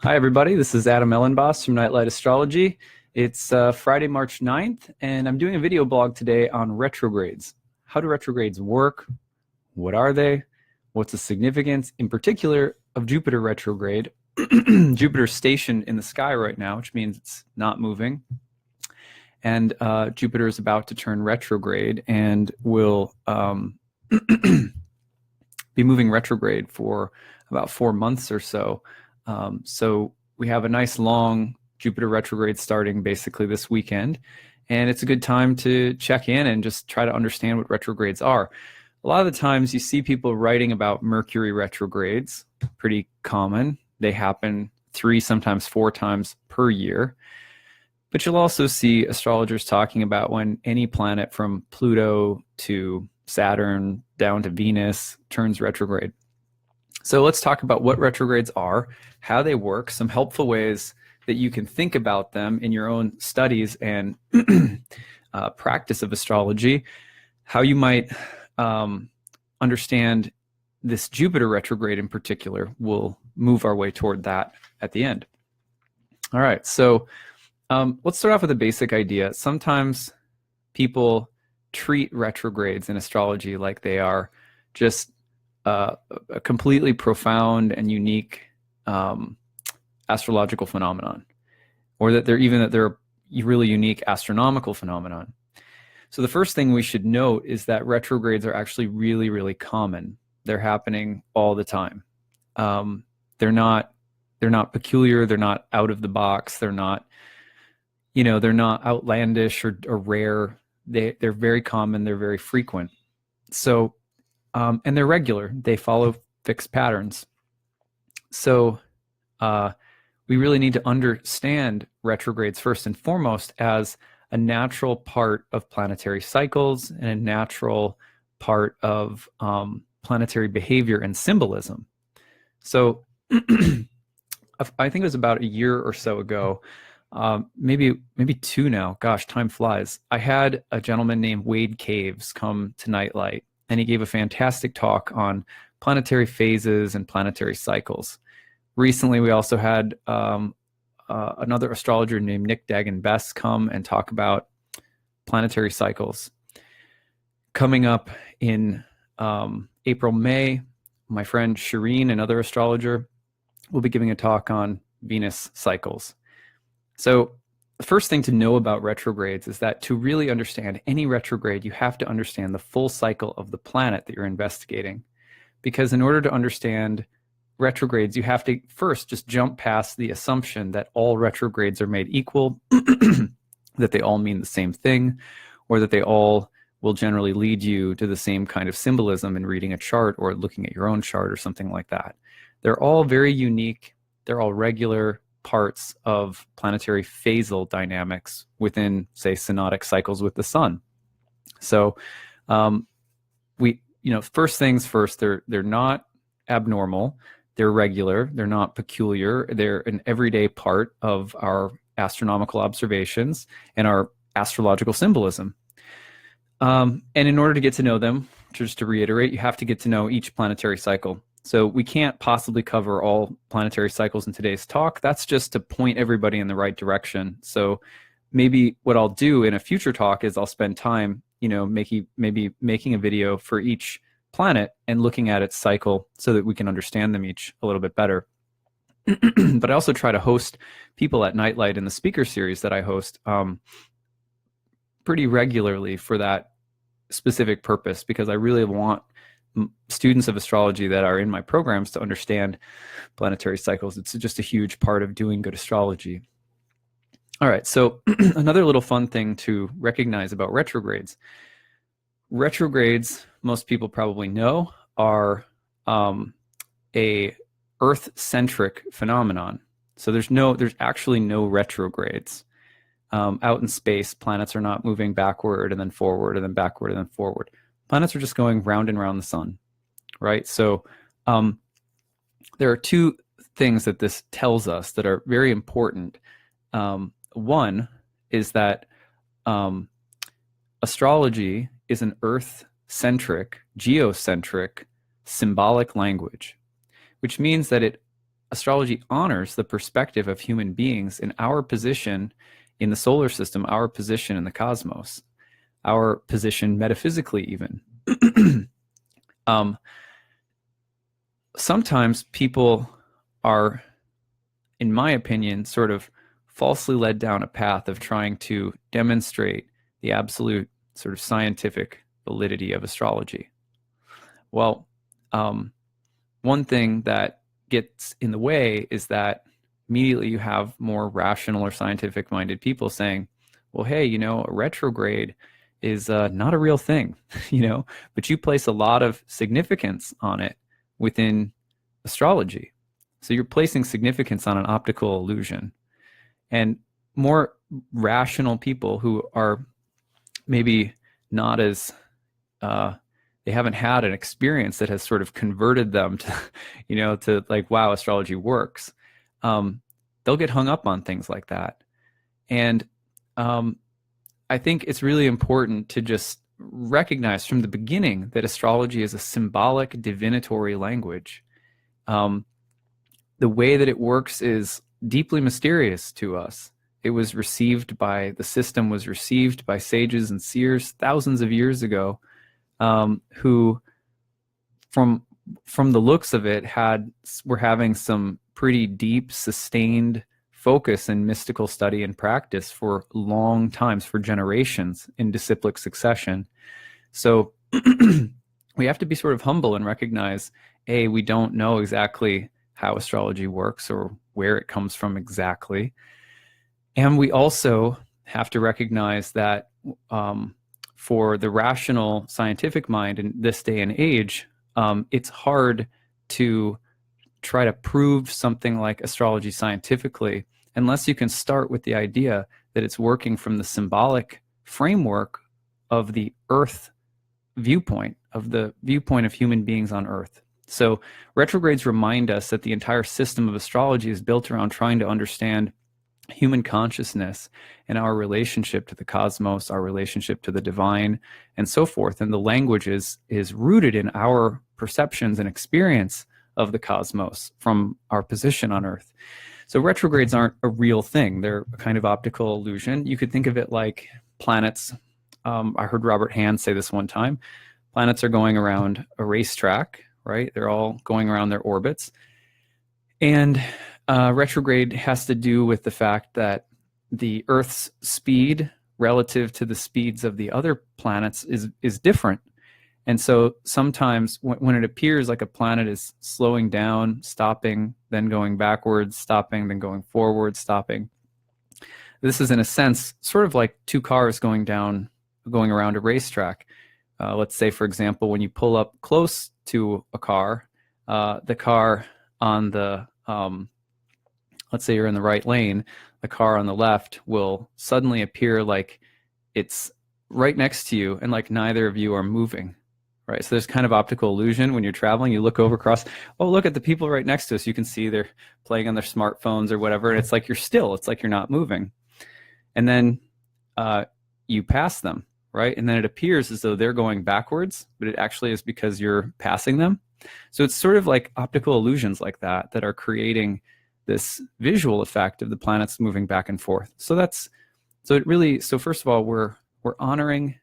Hi, everybody. This is Adam Ellenboss from Nightlight Astrology. It's Friday, March 9th, and I'm doing a video blog today on retrogrades. How do retrogrades work? What are they? What's the significance, in particular, of Jupiter retrograde? Jupiter's stationed in the sky right now, which means it's not moving. And Jupiter is about to turn retrograde and will be moving retrograde for about 4 months or so. So we have a nice long Jupiter retrograde starting basically this weekend, and it's a good time to check in and just try to understand what retrogrades are. A lot of the times you see people writing about Mercury retrogrades, pretty common. They happen 3, sometimes 4 times per year. But you'll also see astrologers talking about when any planet from Pluto to Saturn down to Venus turns retrograde. So let's talk about what retrogrades are, how they work, some helpful ways that you can think about them in your own studies and practice of astrology, how you might understand this Jupiter retrograde in particular. We'll move our way toward that at the end. All right, so let's start off with a basic idea. Sometimes people treat retrogrades in astrology like they are just a completely profound and unique astrological phenomenon, or that they're a really unique astronomical phenomenon. So the first thing we should note is that retrogrades are actually really, really common. They're happening all the time. They're not peculiar. They're not out of the box. They're not, they're not outlandish or rare. They're very common. They're very frequent. So and they're regular. They follow fixed patterns. So we really need to understand retrogrades first and foremost as a natural part of planetary cycles and a natural part of planetary behavior and symbolism. So I think it was about a year or so ago, maybe 2 now. Gosh, time flies. I had a gentleman named Wade Caves come to Nightlight, and he gave a fantastic talk on planetary phases and planetary cycles. Recently, we also had another astrologer named Nick Dagan-Bess come and talk about planetary cycles. Coming up in April, May, my friend Shireen, another astrologer, will be giving a talk on Venus cycles. So the first thing to know about retrogrades is that to really understand any retrograde, you have to understand the full cycle of the planet that you're investigating. Because in order to understand retrogrades, you have to first just jump past the assumption that all retrogrades are made equal, that they all mean the same thing, or that they all will generally lead you to the same kind of symbolism in reading a chart or looking at your own chart or something like that. They're all very unique. They're all regular parts of planetary phasal dynamics within, say, synodic cycles with the sun. So first things first, they're not abnormal, they're regular, they're not peculiar, they're an everyday part of our astronomical observations and our astrological symbolism. And in order to get to know them, just to reiterate, you have to get to know each planetary cycle. So we can't possibly cover all planetary cycles in today's talk. That's just to point everybody in the right direction. So maybe what I'll do in a future talk is I'll spend time, maybe making a video for each planet and looking at its cycle so that we can understand them each a little bit better. But I also try to host people at Nightlight in the speaker series that I host pretty regularly for that specific purpose, because I really want students of astrology that are in my programs to understand planetary cycles. It's just a huge part of doing good astrology. All right, so another little fun thing to recognize about retrogrades. Retrogrades, most people probably know, are a Earth-centric phenomenon. So there's actually no retrogrades. Out in space, planets are not moving backward and then forward and then backward and then forward. Planets are just going round and round the sun, right? So there are 2 things that this tells us that are very important. One is that astrology is an Earth-centric, geocentric, symbolic language, which means that it astrology honors the perspective of human beings in our position in the solar system, our position in the cosmos, our position metaphysically even. Sometimes people are, in my opinion, sort of falsely led down a path of trying to demonstrate the absolute sort of scientific validity of astrology. Well, one thing that gets in the way is that immediately you have more rational or scientific minded people saying, well, hey, you know, a retrograde is not a real thing, you know, but you place a lot of significance on it within astrology. So you're placing significance on an optical illusion. And more rational people who are maybe not as, they haven't had an experience that has sort of converted them to, you know, to like, wow, astrology works. They'll get hung up on things like that. And I think it's really important to just recognize from the beginning that astrology is a symbolic divinatory language. The way that it works is deeply mysterious to us. It was received by, the system was received by sages and seers thousands of years ago, who from the looks of it were having some pretty deep, sustained focus in mystical study and practice for long times, for generations in disciplic succession. So we have to be sort of humble and recognize, A, we don't know exactly how astrology works or where it comes from exactly. And we also have to recognize that for the rational scientific mind in this day and age, it's hard to try to prove something like astrology scientifically unless you can start with the idea that it's working from the symbolic framework of the Earth viewpoint, of the viewpoint of human beings on Earth. So retrogrades remind us that the entire system of astrology is built around trying to understand human consciousness and our relationship to the cosmos, our relationship to the divine, and so forth. And the language is rooted in our perceptions and experience of the cosmos from our position on Earth. So retrogrades aren't a real thing. They're a kind of optical illusion. You could think of it like planets. I heard Robert Hand say this one time. Planets are going around a racetrack, right? They're all going around their orbits. And retrograde has to do with the fact that the Earth's speed relative to the speeds of the other planets is different. And so sometimes when it appears like a planet is slowing down, stopping, then going backwards, stopping, then going forward, stopping, this is in a sense sort of like two cars going around a racetrack. Let's say, for example, when you pull up close to a car, the car on the, let's say you're in the right lane, the car on the left will suddenly appear like it's right next to you and like neither of you are moving. Right, so there's kind of optical illusion when you're traveling. You look over across, oh, look at the people right next to us. You can see they're playing on their smartphones or whatever, and it's like you're still. It's like you're not moving. And then you pass them, right? And then it appears as though they're going backwards, but it actually is because you're passing them. So it's sort of like optical illusions like that that are creating this visual effect of the planets moving back and forth. So first of all, we're honoring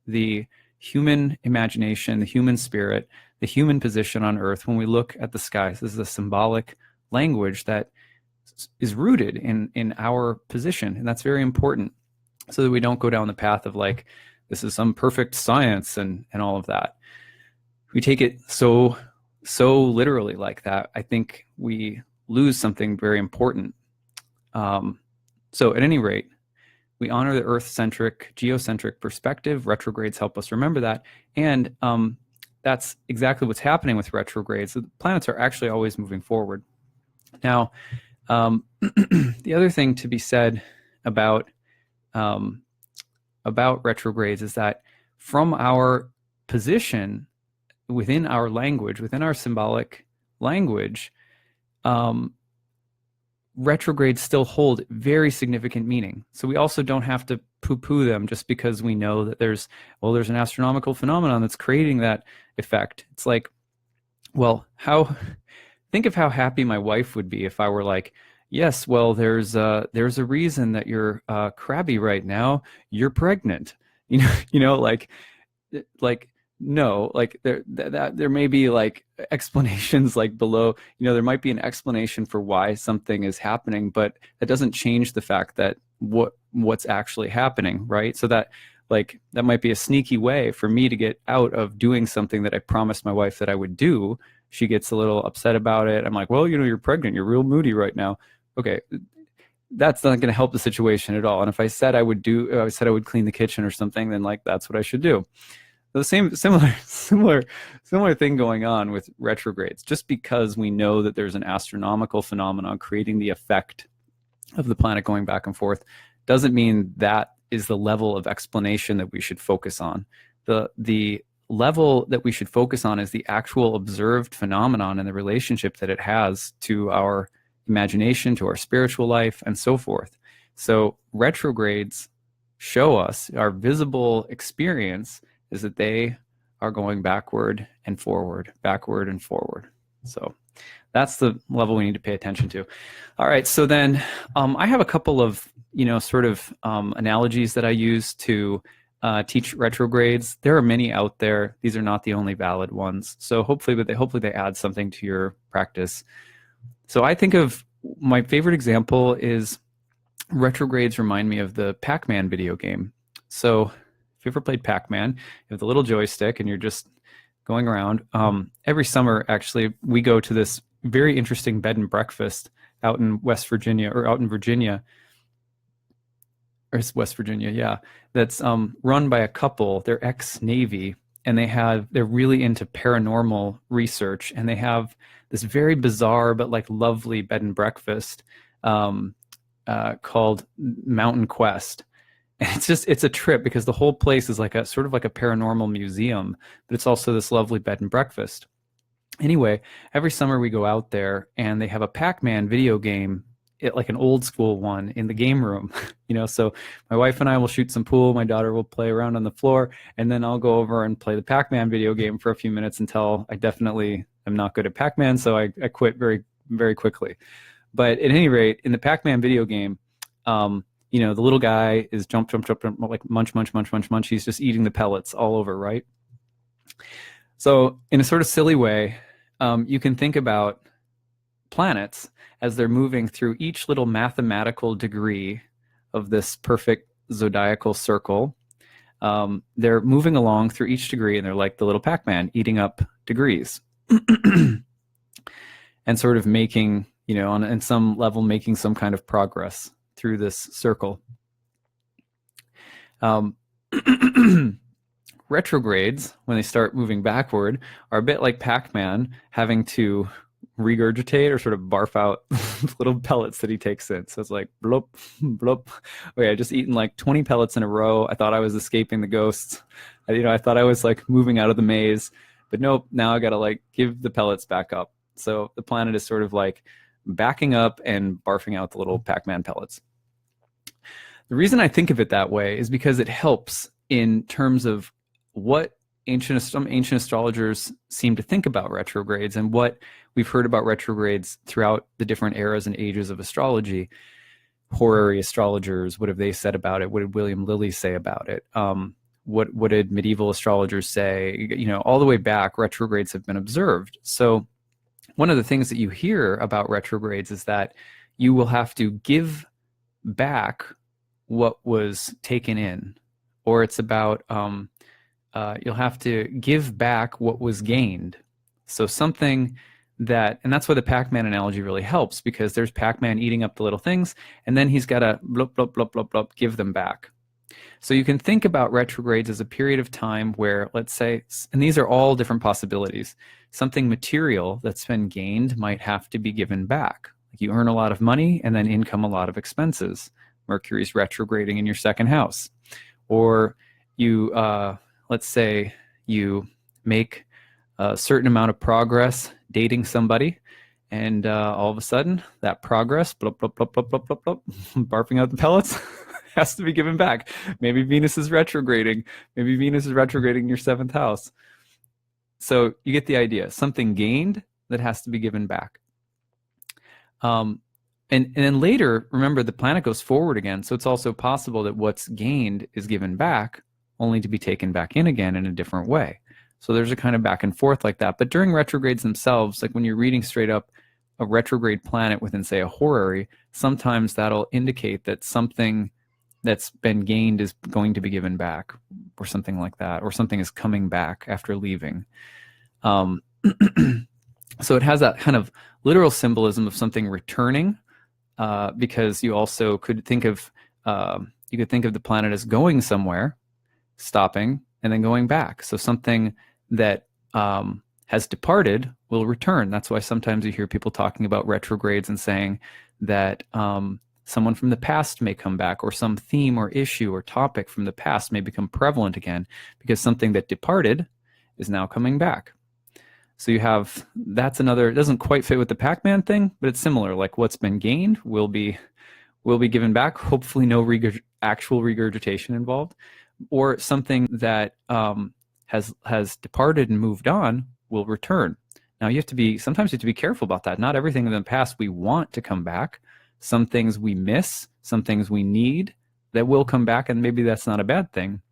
the human imagination, the human spirit, the human position on Earth when we look at the skies. This is a symbolic language that is rooted in our position, and that's very important so that we don't go down the path of like, this is some perfect science and all of that. We take it so literally like that, I think we lose something very important. So at any rate, we honor the Earth-centric, geocentric perspective. Retrogrades help us remember that. And that's exactly what's happening with retrogrades. The planets are actually always moving forward. Now, the other thing to be said about retrogrades is that from our position within our language, within our symbolic language, retrogrades still hold very significant meaning. So we also don't have to poo-poo them just because we know that there's an astronomical phenomenon that's creating that effect. It's like, well, how think of how happy my wife would be if I were like, yes, well, there's a reason that you're crabby right now. You're pregnant. Like no, like there may be like explanations like below, there might be an explanation for why something is happening, but it doesn't change the fact that what's actually happening, right? So that might be a sneaky way for me to get out of doing something that I promised my wife that I would do. She gets a little upset about it. I'm like, well, you're pregnant. You're real moody right now. Okay, that's not going to help the situation at all. And if I said I would clean the kitchen or something, then like that's what I should do. The similar thing going on with retrogrades. Just because we know that there's an astronomical phenomenon creating the effect of the planet going back and forth doesn't mean that is the level of explanation that we should focus on. The level that we should focus on is the actual observed phenomenon and the relationship that it has to our imagination, to our spiritual life, and so forth. So retrogrades show us, our visible experience is that they are going backward and forward, backward and forward. So that's the level we need to pay attention to. All right, so then I have a couple of analogies that I use to teach retrogrades. There are many out there. These are not the only valid ones. So hopefully they add something to your practice. So I think of my favorite example is retrogrades remind me of the Pacman video game. So if you ever played Pacman, you have the little joystick and you're just going around. Every summer, actually, we go to this very interesting bed and breakfast out in West Virginia, or out in Virginia, or it's West Virginia, yeah. That's run by a couple. They're ex-Navy, and they're really into paranormal research, and they have this very bizarre but like lovely bed and breakfast called Mountain Quest. And it's a trip because the whole place is like a sort of like a paranormal museum, but it's also this lovely bed and breakfast. Anyway, every summer we go out there and they have a Pac-Man video game, like an old school one, in the game room. So my wife and I will shoot some pool, my daughter will play around on the floor, and then I'll go over and play the Pac-Man video game for a few minutes until I definitely am not good at Pac-Man, so I quit very, very quickly. But at any rate, in the Pac-Man video game, the little guy is jump, like munch, munch, munch, munch, munch. He's just eating the pellets all over, right? So in a sort of silly way, you can think about planets as they're moving through each little mathematical degree of this perfect zodiacal circle. They're moving along through each degree, and they're like the little Pac-Man eating up degrees and sort of making, on some level, making some kind of progress through this circle. Retrogrades, when they start moving backward, are a bit like Pac-Man having to regurgitate or sort of barf out little pellets that he takes in. So it's like blop, blop. Okay, I just eaten like 20 pellets in a row. I thought I was escaping the ghosts. I thought I was like moving out of the maze, but nope, now I gotta like give the pellets back up. So the planet is sort of like backing up and barfing out the little Pac-Man pellets. The reason I think of it that way is because it helps in terms of what some ancient astrologers seem to think about retrogrades and what we've heard about retrogrades throughout the different eras and ages of astrology. Horary astrologers, what have they said about it? What did William Lilly say about it? What did medieval astrologers say? All the way back, retrogrades have been observed. So one of the things that you hear about retrogrades is that you will have to give back what was taken in, or it's about you'll have to give back what was gained. So something that, and that's why the Pac-Man analogy really helps, because there's Pac-Man eating up the little things, and then he's got to blop, blop, blop, blop, blop, give them back. So you can think about retrogrades as a period of time where, let's say, and these are all different possibilities, something material that's been gained might have to be given back. Like you earn a lot of money and then income a lot of expenses. Mercury's retrograding in your second house. Or you, let's say you make a certain amount of progress dating somebody, and all of a sudden that progress, blop, blop, blop, blop, blop, blop, blop, barfing out the pellets, has to be given back. Maybe Venus is retrograding. Maybe Venus is retrograding in your seventh house. So you get the idea. Something gained that has to be given back. And then later, remember, the planet goes forward again. So it's also possible that what's gained is given back, only to be taken back in again in a different way. So there's a kind of back and forth like that. But during retrogrades themselves, like when you're reading straight up a retrograde planet within, say, a horary, sometimes that'll indicate that something that's been gained is going to be given back, or something like that, or something is coming back after leaving. So it has that kind of literal symbolism of something returning, because you also could think of the planet as going somewhere, stopping, and then going back. So something that has departed will return. That's why sometimes you hear people talking about retrogrades and saying that someone from the past may come back, or some theme or issue or topic from the past may become prevalent again, because something that departed is now coming back. So you have, that's another, it doesn't quite fit with the Pacman thing, but it's similar. Like what's been gained will be given back. Hopefully no actual regurgitation involved, or something that has departed and moved on will return. Now sometimes you have to be careful about that. Not everything in the past we want to come back. Some things we miss, some things we need that will come back, and maybe that's not a bad thing.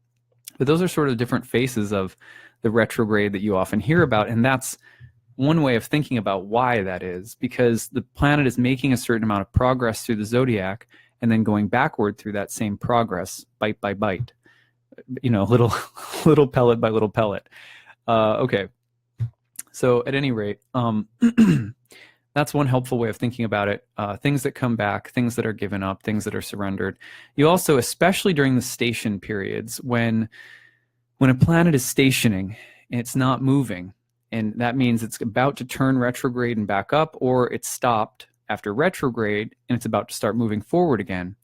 But those are sort of different faces of the retrograde that you often hear about, and that's one way of thinking about why that is, because the planet is making a certain amount of progress through the zodiac and then going backward through that same progress, bite by bite, little pellet by little pellet. Okay, so at any rate, that's one helpful way of thinking about it. Things that come back, things that are given up, things that are surrendered. You also, especially during the station periods, when a planet is stationing and it's not moving, and that means it's about to turn retrograde and back up, or it's stopped after retrograde and it's about to start moving forward again.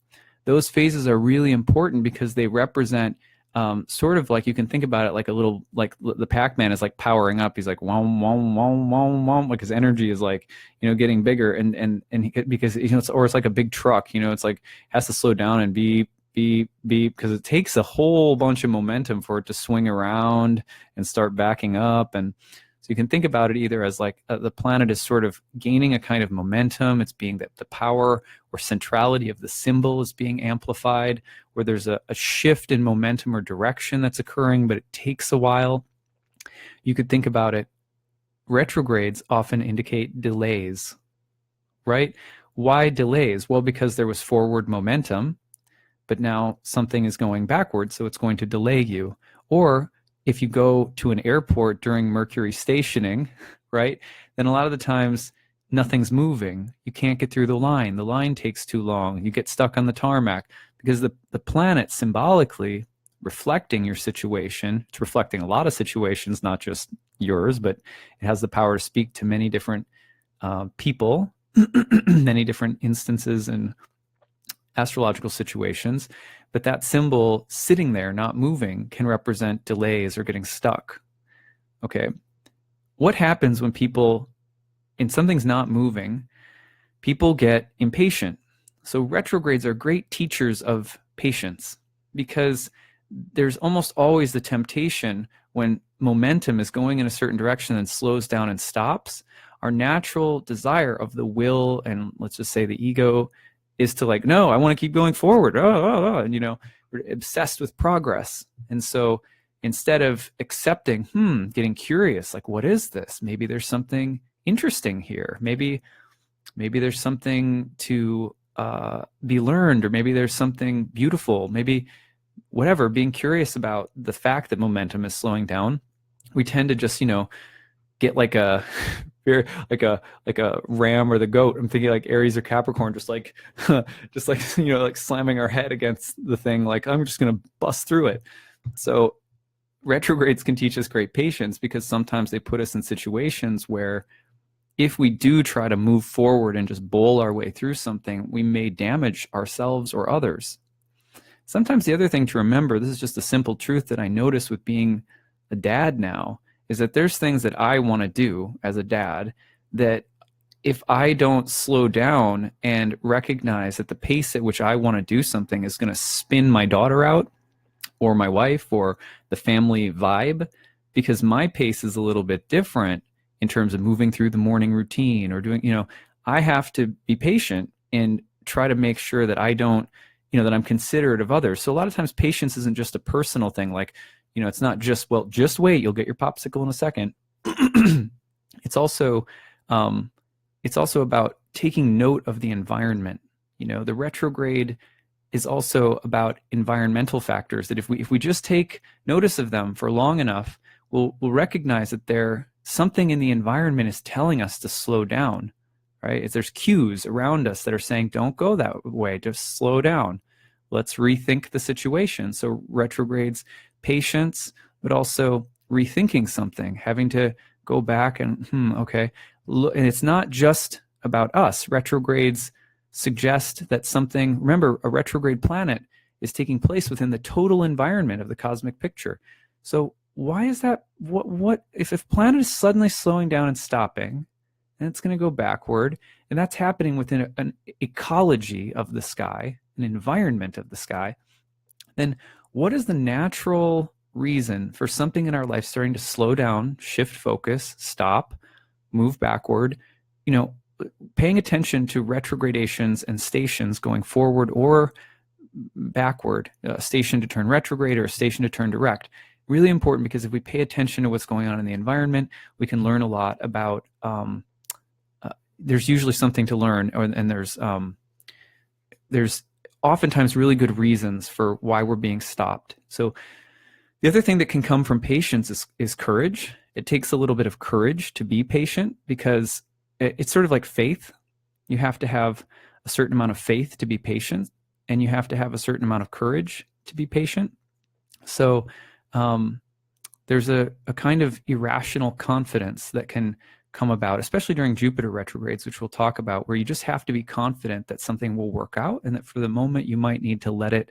Those phases are really important because they represent sort of like, you can think about it like a little, like the Pacman is like powering up. He's like, wom, wom, wom, wom, wom, like his energy is like, getting bigger, and because, it's like a big truck, it's like, has to slow down and beep, because it takes a whole bunch of momentum for it to swing around and start backing up. And so you can think about it either as like the planet is sort of gaining a kind of momentum. It's being that the power or centrality of the symbol is being amplified, where there's a shift in momentum or direction that's occurring, but it takes a while. You could think about it, retrogrades often indicate delays, right? Why delays? Well, because there was forward momentum, but now something is going backwards, so it's going to delay you. Or if you go to an airport during Mercury stationing, right, then a lot of the times nothing's moving. You can't get through the line. The line takes too long. You get stuck on the tarmac because the planet symbolically reflecting your situation. It's reflecting a lot of situations, not just yours, but it has the power to speak to many different people, many different instances and astrological situations. But that symbol sitting there, not moving, can represent delays or getting stuck. Okay. What happens when something's not moving, people get impatient. So retrogrades are great teachers of patience, because there's almost always the temptation when momentum is going in a certain direction and slows down and stops. Our natural desire of the will, and let's just say the ego, is to like, no, I want to keep going forward. And we're obsessed with progress. And so instead of accepting, getting curious, like, what is this? Maybe there's something interesting here. Maybe there's something to be learned, or maybe there's something beautiful, maybe whatever, being curious about the fact that momentum is slowing down. We tend to just, get like a ram or the goat. I'm thinking like Aries or Capricorn, just like like slamming our head against the thing, like, I'm just going to bust through it. So retrogrades can teach us great patience, because sometimes they put us in situations where if we do try to move forward and just bowl our way through something, we may damage ourselves or others. Sometimes the other thing to remember, this is just a simple truth that I notice with being a dad now, is that there's things that I want to do as a dad that if I don't slow down and recognize that the pace at which I want to do something is going to spin my daughter out, or my wife, or the family vibe, because my pace is a little bit different, in terms of moving through the morning routine or doing, I have to be patient and try to make sure that I don't, that I'm considerate of others. So a lot of times patience isn't just a personal thing. Like, it's not just, well, just wait, you'll get your popsicle in a second. It's also about taking note of the environment. The retrograde is also about environmental factors that if we just take notice of them for long enough, we'll recognize that something in the environment is telling us to slow down, right? There's cues around us that are saying, don't go that way, just slow down. Let's rethink the situation. So retrogrades, patience, but also rethinking something, having to go back and, okay. And it's not just about us. Retrogrades suggest that remember, a retrograde planet is taking place within the total environment of the cosmic picture. So why is that? What if a planet is suddenly slowing down and stopping, and it's going to go backward, and that's happening within an ecology of the sky, an environment of the sky, then what is the natural reason for something in our life starting to slow down, shift focus, stop, move backward? Paying attention to retrogradations and stations going forward or backward, a station to turn retrograde or a station to turn direct. Really important, because if we pay attention to what's going on in the environment, we can learn a lot about, there's usually something to learn, and there's oftentimes really good reasons for why we're being stopped. So the other thing that can come from patience is courage. It takes a little bit of courage to be patient, because it's sort of like faith. You have to have a certain amount of faith to be patient, and you have to have a certain amount of courage to be patient. So there's a kind of irrational confidence that can come about, especially during Jupiter retrogrades, which we'll talk about, where you just have to be confident that something will work out, and that for the moment you might need to let it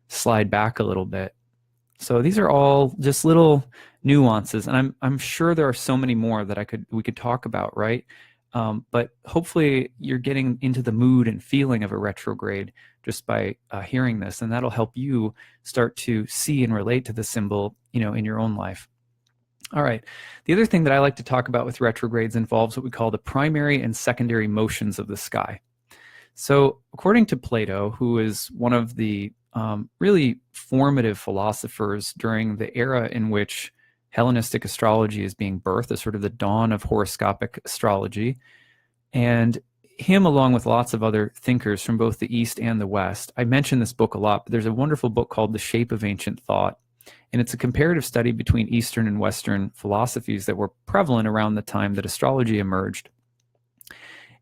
slide back a little bit. So these are all just little nuances, and I'm sure there are so many more that we could talk about, right? But hopefully you're getting into the mood and feeling of a retrograde just by hearing this, and that'll help you start to see and relate to the symbol, in your own life. All right. The other thing that I like to talk about with retrogrades involves what we call the primary and secondary motions of the sky. So according to Plato, who is one of the really formative philosophers during the era in which Hellenistic astrology is being birthed, as sort of the dawn of horoscopic astrology. And him, along with lots of other thinkers from both the East and the West. I mention this book a lot, but there's a wonderful book called The Shape of Ancient Thought. And it's a comparative study between Eastern and Western philosophies that were prevalent around the time that astrology emerged.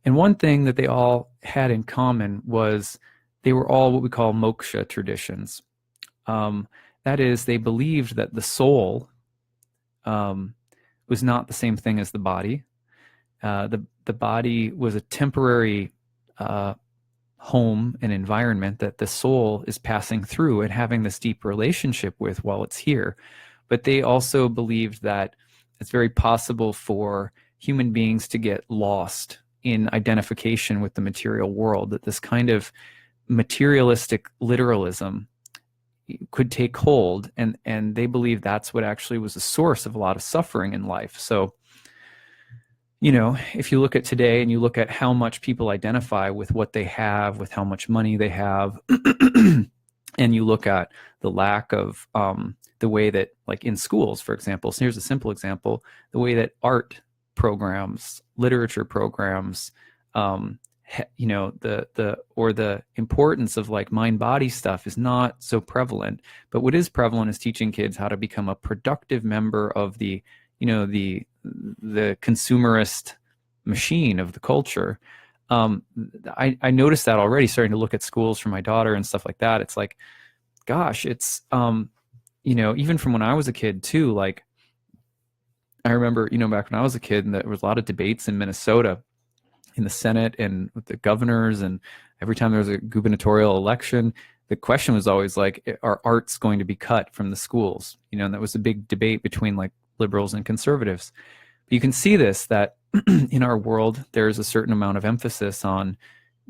And one thing that they all had in common was they were all what we call moksha traditions. That is, they believed that the soul was not the same thing as the body. The body was a temporary home and environment that the soul is passing through and having this deep relationship with while it's here. But they also believed that it's very possible for human beings to get lost in identification with the material world, that this kind of materialistic literalism could take hold, and they believe that's what actually was the source of a lot of suffering in life. So, if you look at today and you look at how much people identify with what they have, with how much money they have, and you look at the lack of the way that, like in schools, for example, so here's a simple example, the way that art programs, literature programs, the importance of like mind-body stuff is not so prevalent. But what is prevalent is teaching kids how to become a productive member of the consumerist machine of the culture. I noticed that already, starting to look at schools for my daughter and stuff like that. It's like, gosh, it's even from when I was a kid too. Like, I remember, back when I was a kid, and there was a lot of debates in Minnesota in the Senate and with the governors, and every time there was a gubernatorial election, the question was always like, are arts going to be cut from the schools? And that was a big debate between like liberals and conservatives. But you can see this, that in our world, there's a certain amount of emphasis on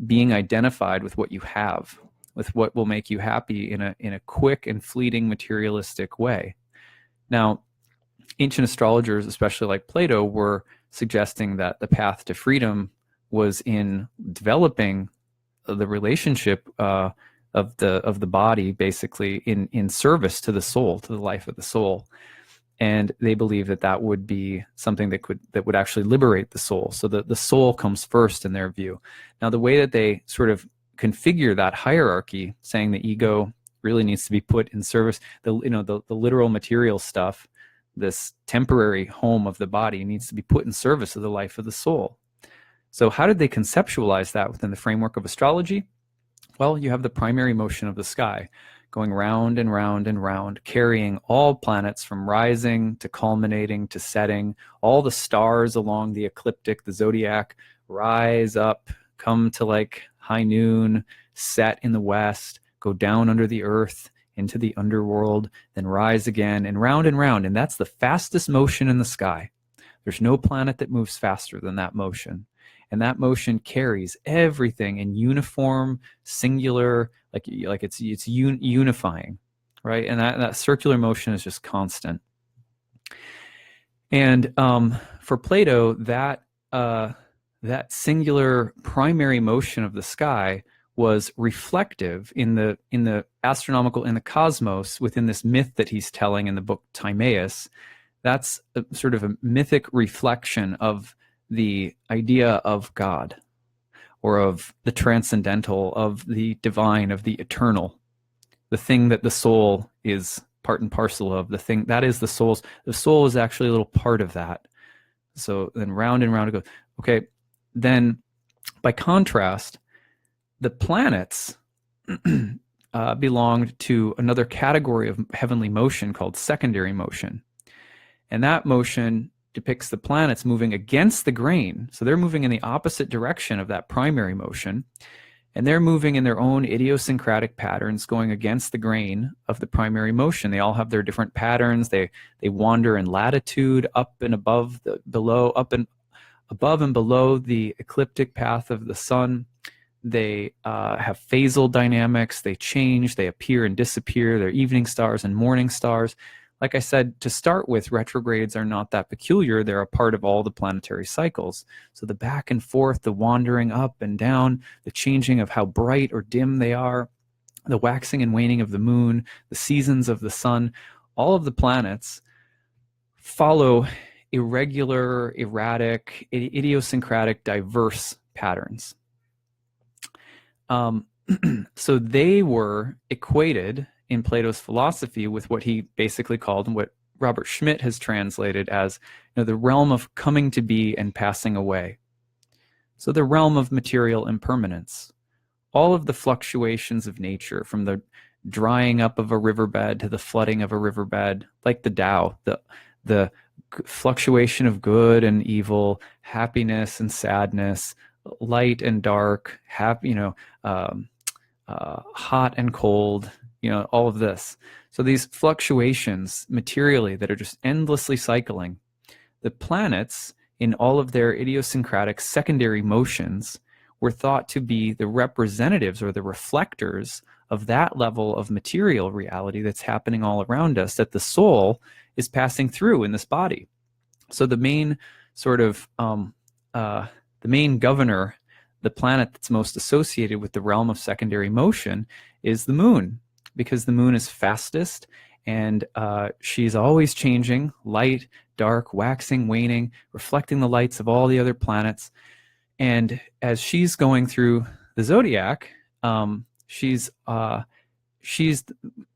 being identified with what you have, with what will make you happy in a quick and fleeting materialistic way. Now, ancient astrologers, especially like Plato, were suggesting that the path to freedom was in developing the relationship of the body, basically in service to the soul, to the life of the soul. And they believe that that would be something that would actually liberate the soul. So the soul comes first in their view. Now, the way that they sort of configure that hierarchy, saying the ego really needs to be put in service, the literal material stuff, this temporary home of the body, needs to be put in service of the life of the soul. So how did they conceptualize that within the framework of astrology? Well, you have the primary motion of the sky going round and round and round, carrying all planets from rising to culminating to setting. All the stars along the ecliptic, the zodiac, rise up, come to like high noon, set in the west, go down under the earth into the underworld, then rise again, and round. And that's the fastest motion in the sky. There's no planet that moves faster than that motion. And that motion carries everything in uniform, singular, like it's unifying, right? And that circular motion is just constant. And for Plato, that singular primary motion of the sky was reflective in the astronomical, in the cosmos, within this myth that he's telling in the book Timaeus. That's a sort of a mythic reflection of the idea of God, or of the transcendental, of the divine, of the eternal, the thing that the soul is part and parcel of, the thing that is the soul is actually a little part of that. So then round and round it goes. Okay, then by contrast, the planets belonged to another category of heavenly motion called secondary motion. And that motion depicts the planets moving against the grain. So they're moving in the opposite direction of that primary motion. And they're moving in their own idiosyncratic patterns, going against the grain of the primary motion. They all have their different patterns. They wander in latitude, up and above, above and below the ecliptic path of the sun. They have phasal dynamics. They change. They appear and disappear. They're evening stars and morning stars. Like I said, to start with, retrogrades are not that peculiar. They're a part of all the planetary cycles. So the back and forth, the wandering up and down, the changing of how bright or dim they are, the waxing and waning of the moon, the seasons of the sun, all of the planets follow irregular, erratic, idiosyncratic, diverse patterns. So they were equated in Plato's philosophy with what he basically called, and what Robert Schmidt has translated as, the realm of coming to be and passing away. So the realm of material impermanence. All of the fluctuations of nature, from the drying up of a riverbed to the flooding of a riverbed, like the Tao, the fluctuation of good and evil, happiness and sadness, light and dark, happy, hot and cold, all of this. So these fluctuations materially that are just endlessly cycling, the planets in all of their idiosyncratic secondary motions were thought to be the representatives or the reflectors of that level of material reality that's happening all around us, that the soul is passing through in this body. So the main sort of, the main governor, the planet that's most associated with the realm of secondary motion, is the moon, because the moon is fastest, and she's always changing, light, dark, waxing, waning, reflecting the lights of all the other planets. And as she's going through the zodiac, she's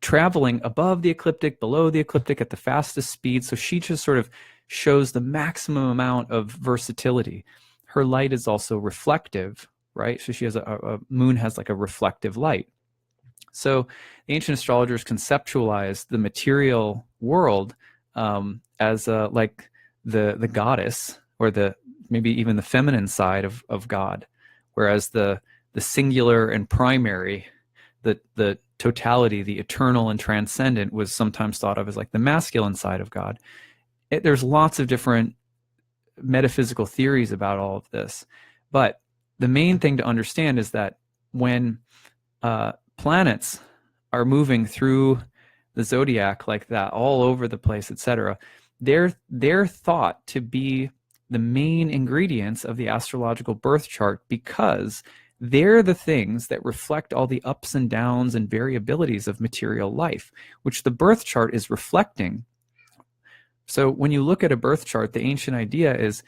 traveling above the ecliptic, below the ecliptic at the fastest speed. So she just sort of shows the maximum amount of versatility. Her light is also reflective, right? So she has a moon has like a reflective light. So the ancient astrologers conceptualized the material world as like the goddess, or maybe even the feminine side of God, whereas the singular and primary, the totality, the eternal and transcendent, was sometimes thought of as like the masculine side of God. There's lots of different metaphysical theories about all of this, but the main thing to understand is that when planets are moving through the zodiac like that, all over the place, etc., they're thought to be the main ingredients of the astrological birth chart, because they're the things that reflect all the ups and downs and variabilities of material life, which the birth chart is reflecting. So when you look at a birth chart, the ancient idea is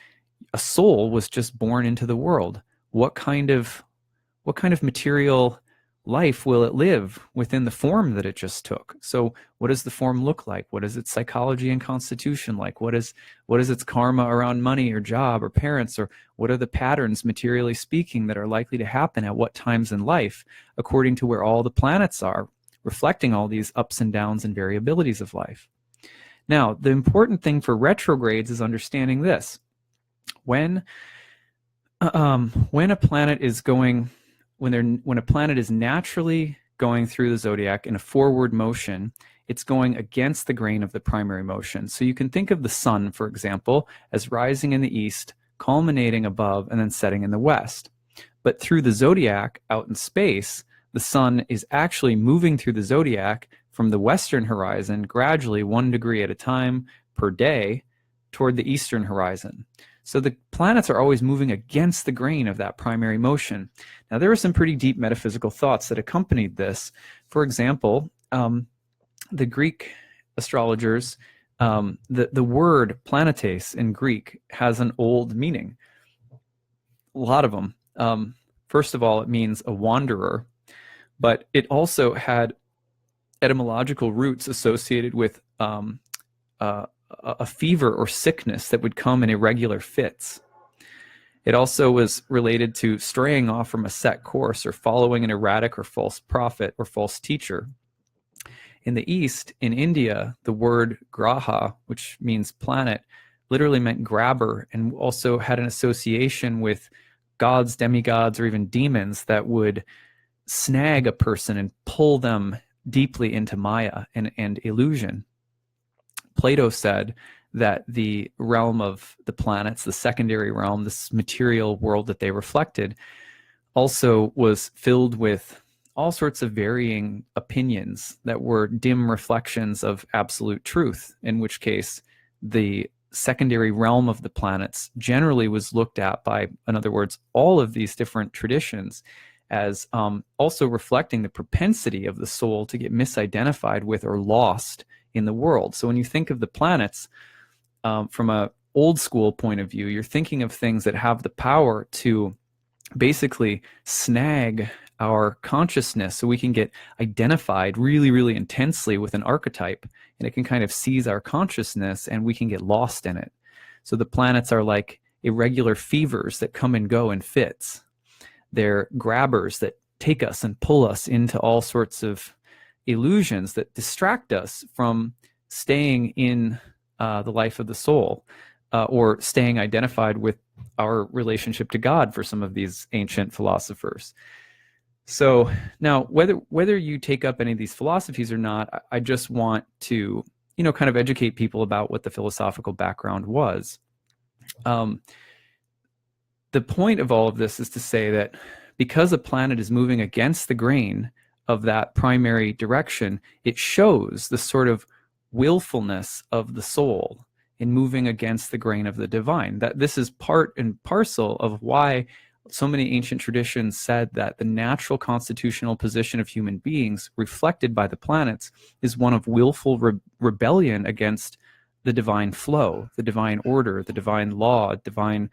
a soul was just born into the world. What kind of material life will it live within the form that it just took? So what does the form look like? What is its psychology and constitution like? What is its karma around money or job or parents? Or what are the patterns, materially speaking, that are likely to happen at what times in life, according to where all the planets are, reflecting all these ups and downs and variabilities of life? Now, the important thing for retrogrades is understanding this. When a planet is going, when a planet is naturally going through the zodiac in a forward motion, it's going against the grain of the primary motion. So you can think of the sun, for example, as rising in the east, culminating above, and then setting in the west. But through the zodiac, out in space, the sun is actually moving through the zodiac from the western horizon, gradually 1 degree at a time per day, toward the eastern horizon. So the planets are always moving against the grain of that primary motion. Now, there are some pretty deep metaphysical thoughts that accompanied this. For example, the Greek astrologers, the word planetes in Greek has an old meaning. A lot of them. First of all, it means a wanderer, but it also had etymological roots associated with a fever or sickness that would come in irregular fits. It also was related to straying off from a set course or following an erratic or false prophet or false teacher. In the East, in India, the word graha, which means planet, literally meant grabber, and also had an association with gods, demigods, or even demons that would snag a person and pull them deeply into Maya and illusion. Plato said that the realm of the planets, the secondary realm, this material world that they reflected, also was filled with all sorts of varying opinions that were dim reflections of absolute truth, in which case the secondary realm of the planets generally was looked at by, in other words, all of these different traditions as also reflecting the propensity of the soul to get misidentified with or lost in the world. So when you think of the planets from an old school point of view, you're thinking of things that have the power to basically snag our consciousness so we can get identified really, really intensely with an archetype, and it can kind of seize our consciousness and we can get lost in it. So the planets are like irregular fevers that come and go in fits. They're grabbers that take us and pull us into all sorts of illusions that distract us from staying in the life of the soul, or staying identified with our relationship to God for some of these ancient philosophers. So now, whether you take up any of these philosophies or not, I just want to, kind of educate people about what the philosophical background was. The point of all of this is to say that because a planet is moving against the grain of that primary direction, it shows the sort of willfulness of the soul in moving against the grain of the divine. That this is part and parcel of why so many ancient traditions said that the natural constitutional position of human beings, reflected by the planets, is one of willful rebellion against the divine flow, the divine order, the divine law, divine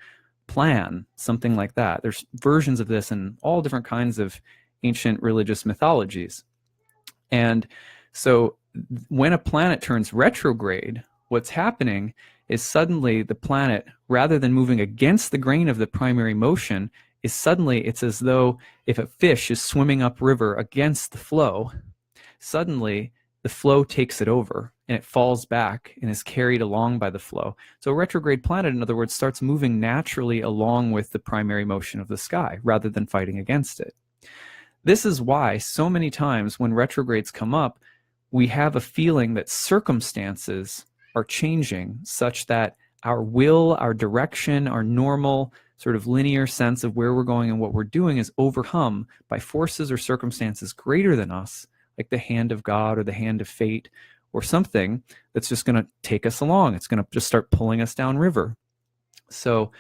plan, something like that. There's versions of this in all different kinds of ancient religious mythologies. And so when a planet turns retrograde, what's happening is suddenly the planet, rather than moving against the grain of the primary motion, is suddenly, it's as though if a fish is swimming upriver against the flow, suddenly the flow takes it over and it falls back and is carried along by the flow. So a retrograde planet, in other words, starts moving naturally along with the primary motion of the sky rather than fighting against it. This is why so many times when retrogrades come up, we have a feeling that circumstances are changing such that our will, our direction, our normal sort of linear sense of where we're going and what we're doing is overcome by forces or circumstances greater than us, like the hand of God or the hand of fate or something that's just going to take us along. It's going to just start pulling us downriver. So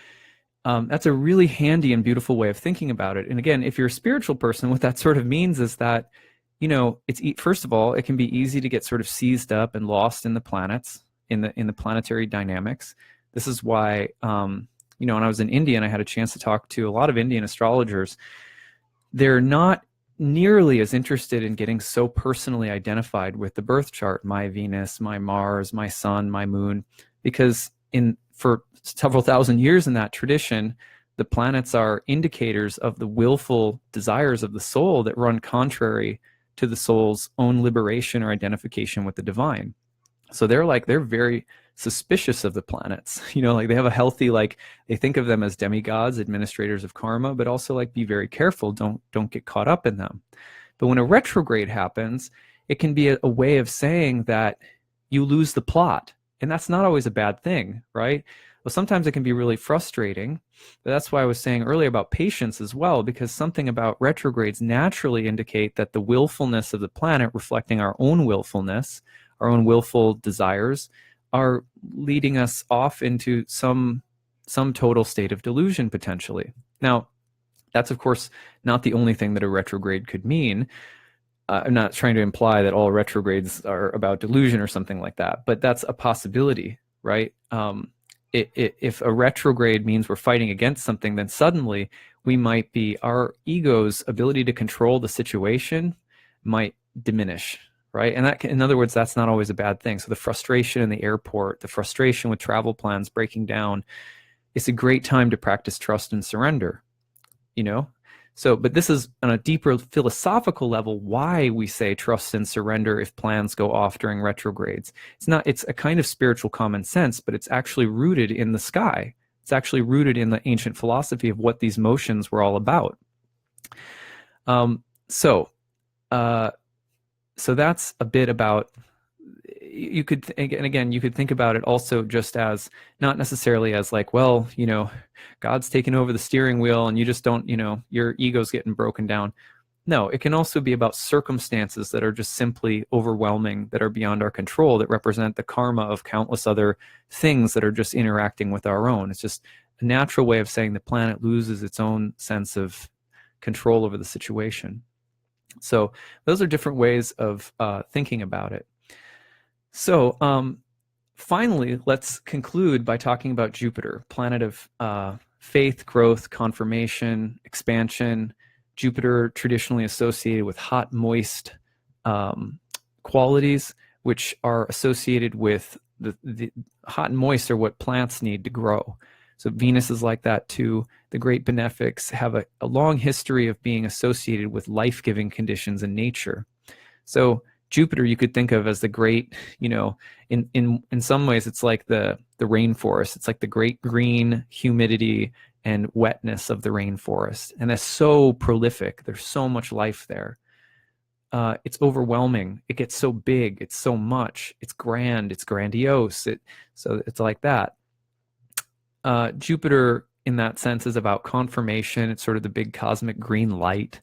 that's a really handy and beautiful way of thinking about it. And again, if you're a spiritual person, what that sort of means is that, it's first of all, it can be easy to get sort of seized up and lost in the planets, in the planetary dynamics. This is why, when I was in India and I had a chance to talk to a lot of Indian astrologers, they're not nearly as interested in getting so personally identified with the birth chart, my Venus, my Mars, my Sun, my Moon, because for several thousand years in that tradition, the planets are indicators of the willful desires of the soul that run contrary to the soul's own liberation or identification with the divine. So they're very suspicious of the planets, like they have a healthy, they think of them as demigods, administrators of karma, but also be very careful, don't get caught up in them. But when a retrograde happens, it can be a way of saying that you lose the plot, and that's not always a bad thing, right? Well, sometimes it can be really frustrating, but that's why I was saying earlier about patience as well, because something about retrogrades naturally indicate that the willfulness of the planet, reflecting our own willfulness, our own willful desires, are leading us off into some total state of delusion potentially. Now, that's of course not the only thing that a retrograde could mean. I'm not trying to imply that all retrogrades are about delusion or something like that, but that's a possibility, right? If a retrograde means we're fighting against something, then suddenly our ego's ability to control the situation might diminish, right? And in other words, that's not always a bad thing. So the frustration in the airport, the frustration with travel plans breaking down, it's a great time to practice trust and surrender, So, but this is on a deeper philosophical level why we say trust and surrender if plans go off during retrogrades. It's a kind of spiritual common sense, but it's actually rooted in the sky. It's actually rooted in the ancient philosophy of what these motions were all about. So that's a bit about, you could think about it also just as not necessarily as God's taken over the steering wheel and you just don't, your ego's getting broken down. No, it can also be about circumstances that are just simply overwhelming, that are beyond our control, that represent the karma of countless other things that are just interacting with our own. It's just a natural way of saying the planet loses its own sense of control over the situation. So those are different ways of thinking about it. So finally, let's conclude by talking about Jupiter, planet of faith, growth, confirmation, expansion. Jupiter traditionally associated with hot, moist qualities, which are associated with the hot and moist are what plants need to grow. So Venus is like that too. The great benefics have a long history of being associated with life-giving conditions in nature. So Jupiter you could think of as the great, in some ways it's like the rainforest. It's like the great green humidity and wetness of the rainforest. And that's so prolific. There's so much life there. It's overwhelming. It gets so big. It's so much. It's grand. It's grandiose. So it's like that. Jupiter, in that sense, is about confirmation. It's sort of the big cosmic green light.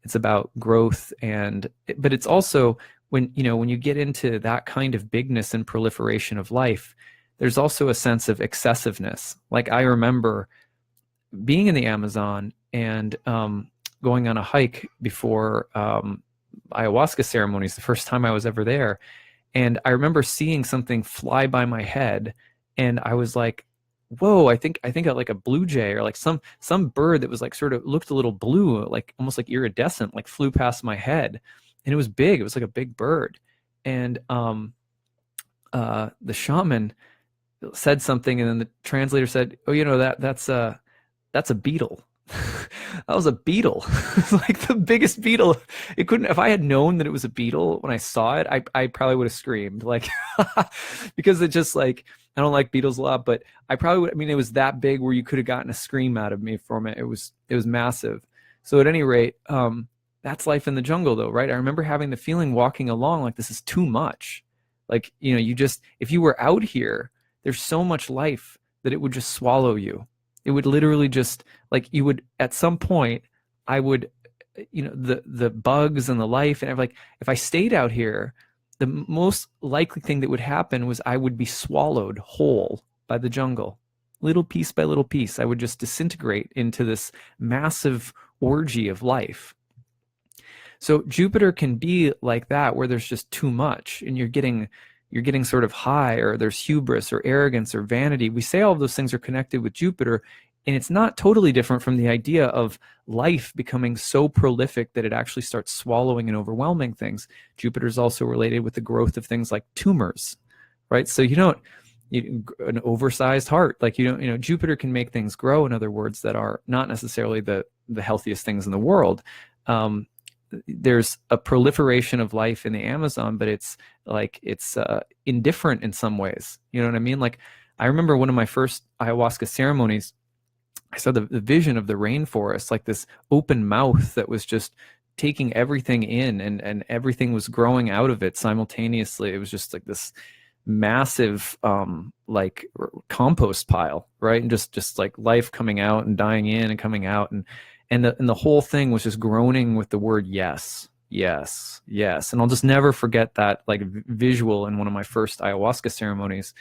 It's about growth, but it's also when you get into that kind of bigness and proliferation of life, there's also a sense of excessiveness. Like I remember being in the Amazon and going on a hike before ayahuasca ceremonies, the first time I was ever there, and I remember seeing something fly by my head, and I was like, whoa, I think like a blue jay or like some bird that was like sort of looked a little blue, like almost like iridescent, like flew past my head. And it was big. It was like a big bird. And the shaman said something, and then the translator said, oh, that's a beetle. That was a beetle. It's like the biggest beetle. It couldn't, if I had known that it was a beetle when I saw it, I probably would have screamed, like, because it just like, I don't like beetles a lot, but I probably would. I mean, it was that big where you could have gotten a scream out of me from it. It was massive. So at any rate, that's life in the jungle though, right? I remember having the feeling walking along like this is too much. Like, if you were out here, there's so much life that it would just swallow you. It would literally just, like, you would, at some point, I would, the bugs and the life, and like, if I stayed out here, the most likely thing that would happen was I would be swallowed whole by the jungle. little piece by little piece, I would just disintegrate into this massive orgy of life. So Jupiter can be like that, where there's just too much and you're getting sort of high, or there's hubris or arrogance or vanity. We say all of those things are connected with Jupiter, and it's not totally different from the idea of life becoming so prolific that it actually starts swallowing and overwhelming things. Jupiter is also related with the growth of things like tumors, right? So an oversized heart, like Jupiter can make things grow, in other words, that are not necessarily the healthiest things in the world. There's a proliferation of life in the Amazon, but it's indifferent in some ways. You know what I mean? Like, I remember one of my first ayahuasca ceremonies, I saw the vision of the rainforest, like this open mouth that was just taking everything in, and everything was growing out of it simultaneously. It was just like this massive like compost pile, right? And just like life coming out and dying in and coming out, and the whole thing was just groaning with the word yes, yes, yes. And I'll just never forget that like visual in one of my first ayahuasca ceremonies.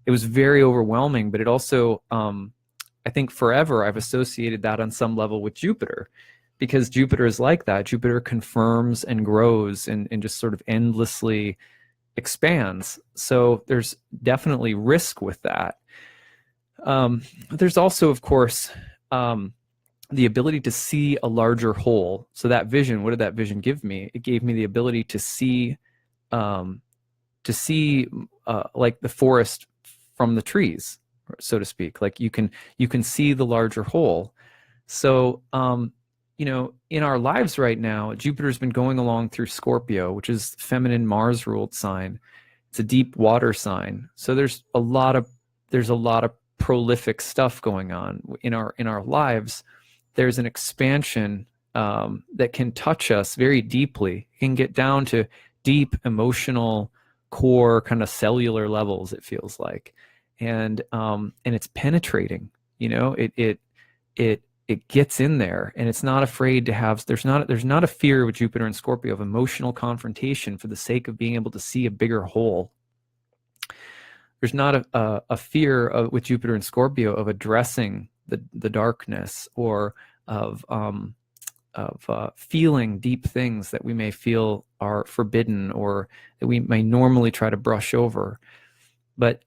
It was very overwhelming, but it also, I think forever I've associated that on some level with Jupiter, because Jupiter is like that. Jupiter confirms and grows and just sort of endlessly expands. So there's definitely risk with that. There's also, of course, the ability to see a larger whole. So that vision, what did that vision give me? It gave me the ability to see like the forest from the trees, so to speak. Like you can see the larger whole. So in our lives right now, Jupiter's been going along through Scorpio, which is feminine Mars ruled sign. It's a deep water sign. So there's a lot of prolific stuff going on in our lives. There's an expansion that can touch us very deeply. It can get down to deep emotional core kind of cellular levels, it feels like. And it's penetrating, it gets in there, and it's not afraid to have, there's not a fear with Jupiter and Scorpio of emotional confrontation for the sake of being able to see a bigger whole. There's not a fear with Jupiter and Scorpio of addressing the darkness, or of feeling deep things that we may feel are forbidden, or that we may normally try to brush over. But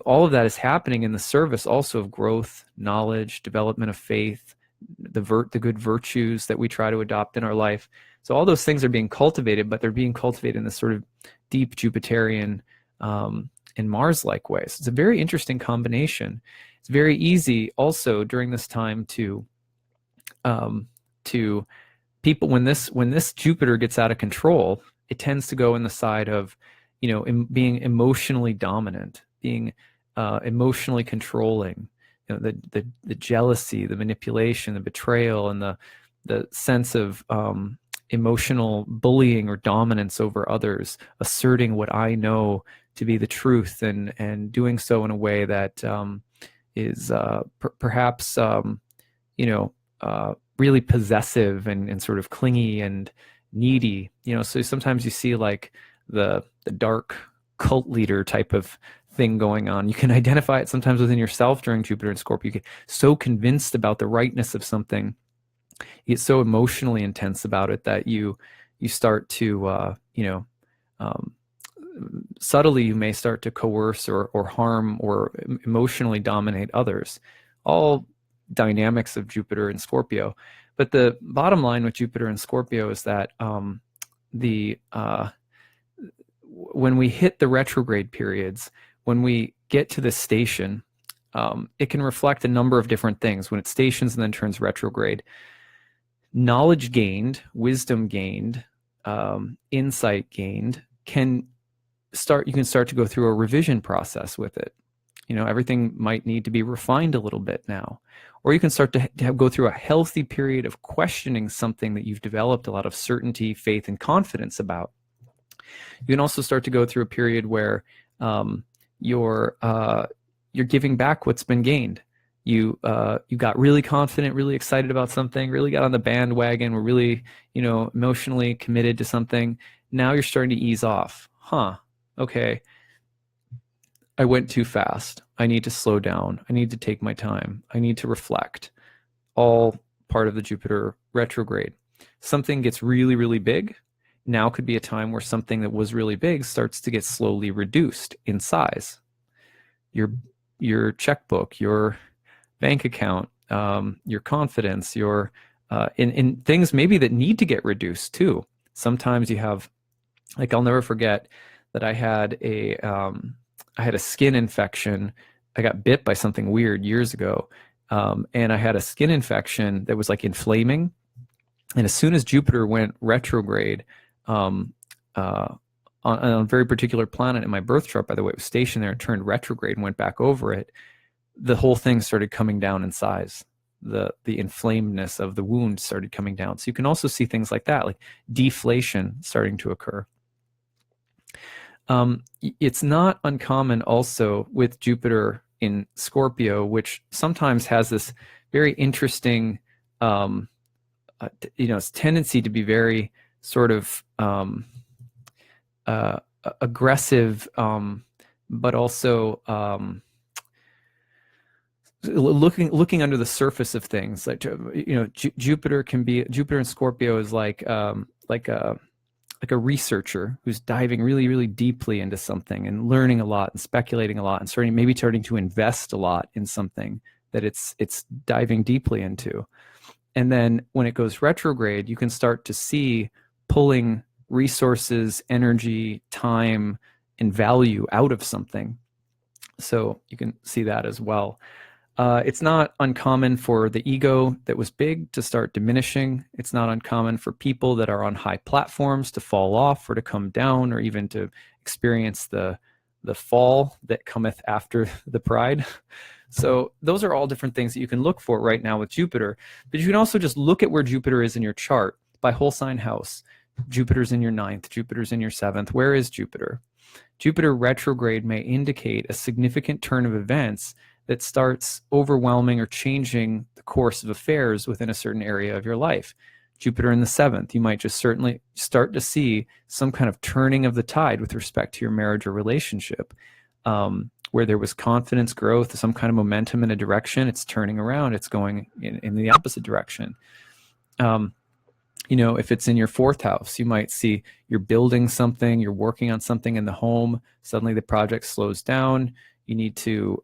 all of that is happening in the service also of growth, knowledge, development of faith, the good virtues that we try to adopt in our life. So all those things are being cultivated, but they're being cultivated in this sort of deep Jupiterian and Mars-like way. So it's a very interesting combination. It's very easy also during this time to people, when this Jupiter gets out of control, it tends to go in the side of being emotionally dominant, being emotionally controlling, the jealousy, the manipulation, the betrayal, and the sense of emotional bullying or dominance over others, asserting what I know to be the truth, and doing so in a way that is perhaps really possessive and sort of clingy and needy. So sometimes you see like the dark cult leader type of thing going on. You can identify it sometimes within yourself during Jupiter and Scorpio. You get so convinced about the rightness of something, you get so emotionally intense about it that you start to subtly you may start to coerce or harm or emotionally dominate others. All dynamics of Jupiter and Scorpio. But the bottom line with Jupiter and Scorpio is that when we hit the retrograde periods, when we get to this station, it can reflect a number of different things. When it stations and then turns retrograde, knowledge gained, wisdom gained, insight gained you can start to go through a revision process with it. Everything might need to be refined a little bit now. Or you can start to go through a healthy period of questioning something that you've developed a lot of certainty, faith, and confidence about. You can also start to go through a period where you're giving back what's been gained. You got really confident, really excited about something, really got on the bandwagon, were really emotionally committed to something. Now you're starting to ease off. Okay. I went too fast. I need to slow down. I need to take my time. I need to reflect. All part of the Jupiter retrograde. Something gets really, really big. Now could be a time where something that was really big starts to get slowly reduced in size. Your checkbook, your bank account, your confidence, your in things maybe that need to get reduced too. Sometimes you have, like, I'll never forget that I had a skin infection. I got bit by something weird years ago, and I had a skin infection that was like inflaming. And as soon as Jupiter went retrograde on a very particular planet in my birth chart, by the way, it was stationed there and turned retrograde and went back over it, the whole thing started coming down in size. The inflamedness of the wound started coming down. So you can also see things like that, like deflation starting to occur. It's not uncommon also with Jupiter in Scorpio, which sometimes has this very interesting, its tendency to be very sort of aggressive, but also looking under the surface of things. Like, Jupiter in Scorpio is like a researcher who's diving really, really deeply into something and learning a lot and speculating a lot and starting to invest a lot in something that it's diving deeply into. And then when it goes retrograde, you can start to see pulling resources, energy, time, and value out of something. So you can see that as well. It's not uncommon for the ego that was big to start diminishing. It's not uncommon for people that are on high platforms to fall off or to come down, or even to experience the fall that cometh after the pride. So those are all different things that you can look for right now with Jupiter. But you can also just look at where Jupiter is in your chart by whole sign house. Jupiter's in your 9th, Jupiter's in your 7th. Where is Jupiter? Jupiter retrograde may indicate a significant turn of events that starts overwhelming or changing the course of affairs within a certain area of your life. Jupiter in the 7th, you might just certainly start to see some kind of turning of the tide with respect to your marriage or relationship, where there was confidence, growth, some kind of momentum in a direction. It's turning around. It's going in the opposite direction. If it's in your 4th house, you might see you're building something, you're working on something in the home. Suddenly the project slows down. You need to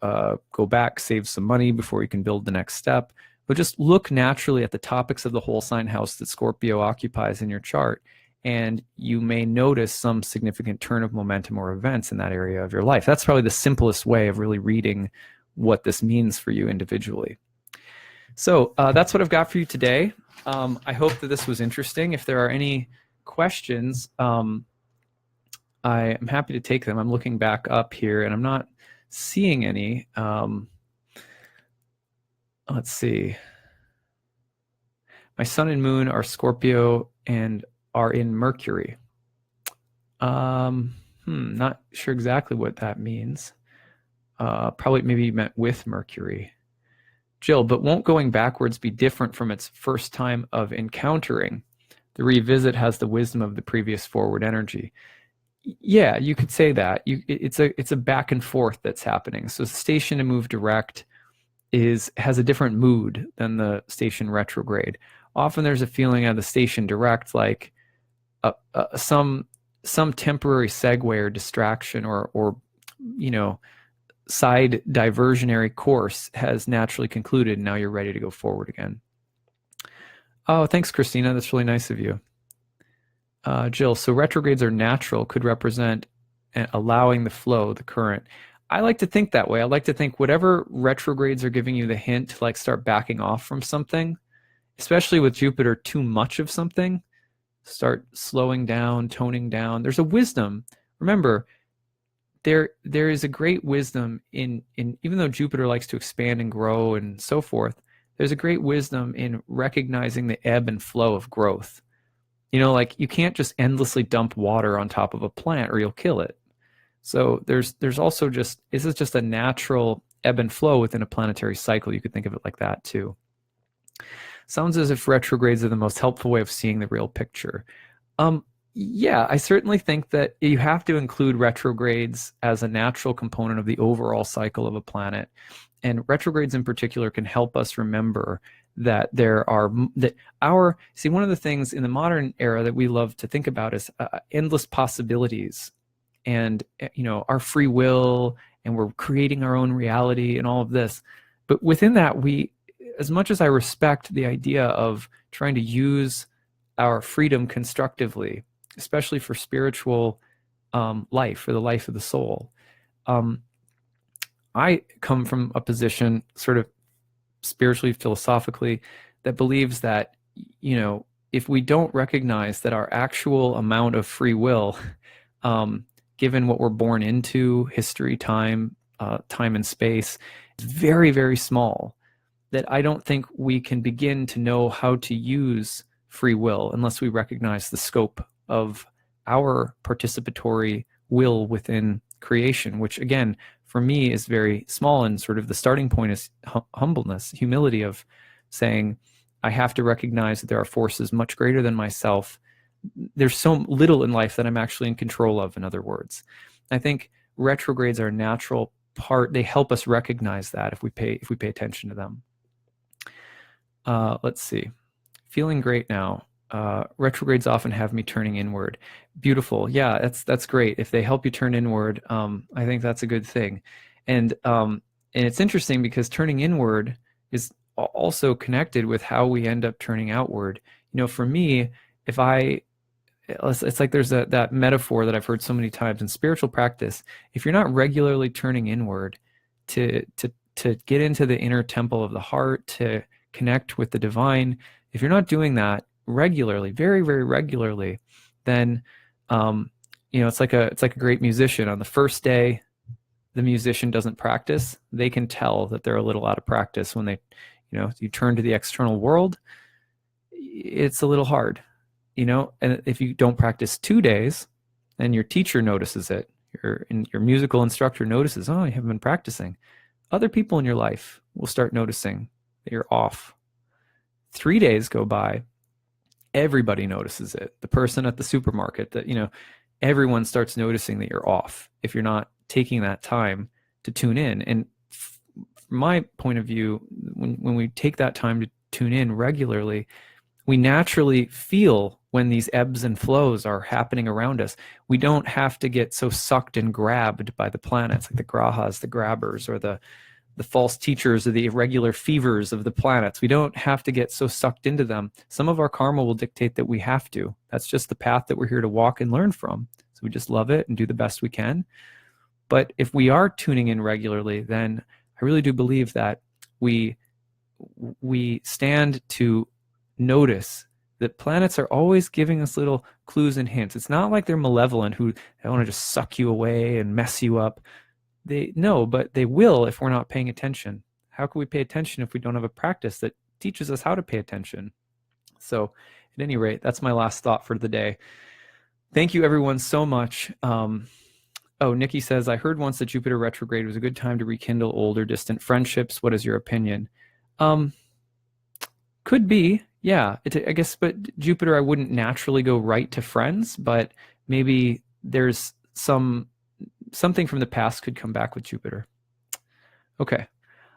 go back, save some money before you can build the next step. But just look naturally at the topics of the whole sign house that Scorpio occupies in your chart, and you may notice some significant turn of momentum or events in that area of your life. That's probably the simplest way of really reading what this means for you individually. So that's what I've got for you today. I hope that this was interesting. If there are any questions, I am happy to take them. I'm looking back up here, and I'm not seeing any. Let's see. My sun and moon are Scorpio and are in Mercury. Not sure exactly what that means. Probably maybe you meant with Mercury. Jill, but won't going backwards be different from its first time of encountering? The revisit has the wisdom of the previous forward energy. Yeah, you could say that. It's a back and forth that's happening. So station and move direct has a different mood than the station retrograde. Often there's a feeling of the station direct like some temporary segue or distraction or side diversionary course has naturally concluded, and now you're ready to go forward again. Oh, thanks, Christina. That's really nice of you. Jill, so retrogrades are natural, could represent allowing the flow, the current. I like to think that way. I like to think whatever retrogrades are giving you the hint to like start backing off from something, especially with Jupiter, too much of something, start slowing down, toning down. There's a wisdom. Remember, there is a great wisdom in even though Jupiter likes to expand and grow and so forth, there's a great wisdom in recognizing the ebb and flow of growth. Like you can't just endlessly dump water on top of a plant or you'll kill it. So there's also this is just a natural ebb and flow within a planetary cycle. You could think of it like that too. Sounds as if retrogrades are the most helpful way of seeing the real picture. Yeah, I certainly think that you have to include retrogrades as a natural component of the overall cycle of a planet. And retrogrades in particular can help us remember that one of the things in the modern era that we love to think about is endless possibilities, and our free will, and we're creating our own reality and all of this. But within that, as much as I respect the idea of trying to use our freedom constructively, especially for spiritual life, for the life of the soul, I come from a position, sort of spiritually, philosophically, that believes that, if we don't recognize that our actual amount of free will, given what we're born into, history, time and space, is very, very small, that I don't think we can begin to know how to use free will unless we recognize the scope of our participatory will within creation, which again, for me, is very small. And sort of the starting point is humbleness, humility, of saying, I have to recognize that there are forces much greater than myself. There's so little in life that I'm actually in control of, in other words. I think retrogrades are a natural part. They help us recognize that if we pay attention to them. Let's see. Feeling great now. Retrogrades often have me turning inward. Beautiful. Yeah, that's great. If they help you turn inward, I think that's a good thing. And it's interesting because turning inward is also connected with how we end up turning outward. For me, it's like there's that metaphor that I've heard so many times in spiritual practice. If you're not regularly turning inward to get into the inner temple of the heart, to connect with the divine, if you're not doing that regularly, very, very regularly, then it's like a great musician. On the first day, the musician doesn't practice. They can tell that they're a little out of practice when you turn to the external world. It's a little hard, and if you don't practice 2 days, then your teacher notices it. Your musical instructor notices, oh, you haven't been practicing. Other people in your life will start noticing that you're off. 3 days go by, everybody notices it. The person at the supermarket, that everyone starts noticing that you're off if you're not taking that time to tune in. And from my point of view, when we take that time to tune in regularly, we naturally feel when these ebbs and flows are happening around us. We don't have to get so sucked and grabbed by the planets, like the grahas, the grabbers, or the false teachers, or the irregular fevers of the planets. We don't have to get so sucked into them. Some of our karma will dictate that we have to. That's just the path that we're here to walk and learn from. So we just love it and do the best we can. But if we are tuning in regularly, then I really do believe that we stand to notice that planets are always giving us little clues and hints. It's not like they're malevolent, who they want to just suck you away and mess you up. But they will if we're not paying attention. How can we pay attention if we don't have a practice that teaches us how to pay attention? So at any rate, that's my last thought for the day. Thank you everyone so much. Nikki says, I heard once that Jupiter retrograde was a good time to rekindle old or distant friendships. What is your opinion? Could be, yeah, I guess, but Jupiter, I wouldn't naturally go right to friends, but maybe there's something from the past could come back with Jupiter. Okay.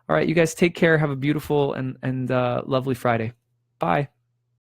All right, you guys take care. Have a beautiful and lovely Friday. Bye.